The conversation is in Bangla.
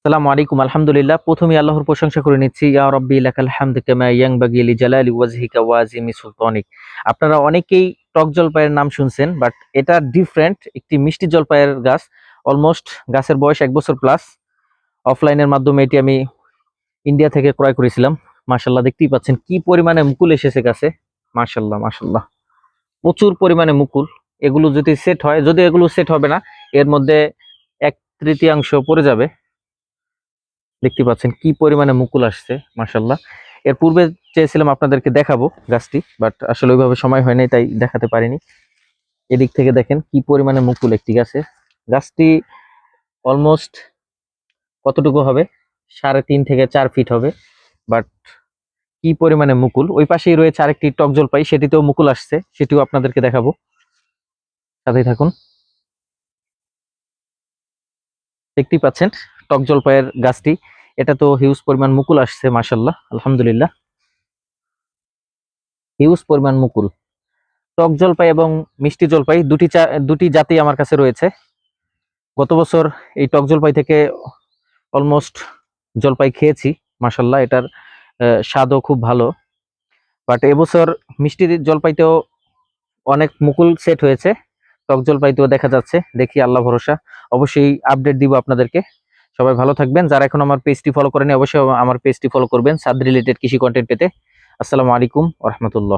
আসসালামু আলাইকুম। আলহামদুলিল্লাহ। প্রথমেই আল্লাহর প্রশংসা করে নিচ্ছি। ইয়া রাব্বি লাকাল হামদু কামা ইয়ানবাগি লিজালালি ওয়াজহিকা ওয়া আযিমি সুলতানিক। আপনারা অনেকেই টক জলপাইয়ের নাম শুনছেন, বাট এটা ডিফারেন্ট একটি মিষ্টি জলপাইয়ের গাছ। অলমোস্ট গাছের বয়স 1 বছর প্লাস। অফলাইনের মাধ্যমে এটি আমি ইন্ডিয়া থেকে ক্রয় করেছিলাম। মাশাআল্লাহ, দেখতেই পাচ্ছেন কি পরিমাণে মুকুল এসেছে গাছে। মাশাআল্লাহ মাশাআল্লাহ, প্রচুর পরিমাণে মুকুল। এগুলো যদি সেট হয়, যদি এগুলো সেট হবে না, এর মধ্যে 1/3 পড়ে যাবে। দেখতে পাচ্ছেন কি পরিমাণে মুকুল আসছে, মাশাআল্লাহ। এর পূর্বে চেয়েছিলাম আপনাদেরকে দেখাবো গাছটি, বাট আসলে ওইভাবে সময় হয় নাই, তাই দেখাতে পারিনি। এদিক থেকে দেখেন কি পরিমাণে মুকুল একটি গাছে। গাছটি অলমোস্ট কতটুকু হবে, 3.5 থেকে 4 ফিট হবে। বাট কি পরিমাণে মুকুল। ওই পাশেই রয়েছে আরেকটি টক জলপাই, সেটিতেও মুকুল আসছে, সেটিও আপনাদেরকে দেখাবো, সাথেই থাকুন। দেখতেই পাচ্ছেন টক জলপাইয়ের গাছটি, এটা তো হিউজ পরিমাণ মুকুল আসছে, মাশাআল্লাহ আলহামদুলিল্লাহ। হিউজ পরিমাণ মুকুল। টক জলপাই এবং মিষ্টি জলপাই দুটি জাতি আমার কাছে রয়েছে। গত বছর এই টক জলপাই থেকে অলমোস্ট জলপাই খেয়েছি, মাশাআল্লাহ। এটার স্বাদও খুব ভালো। বাট এবছর মিষ্টি জলপাইতেও অনেক মুকুল সেট হয়েছে, টক জলপাইতেও দেখা যাচ্ছে। দেখি, আল্লাহ ভরসা। অবশ্যই আপডেট দিব আপনাদেরকে। সবাই ভালো থাকবেন। যারা এখন আমার পেজটি ফলো করেনি, অবশ্যই আমার পেজটি ফলো করবেন সাদ রিলেটেড কৃষি কন্টেন্ট পেতে। আসসালামু আলাইকুম ওয়া রাহমাতুল্লাহ।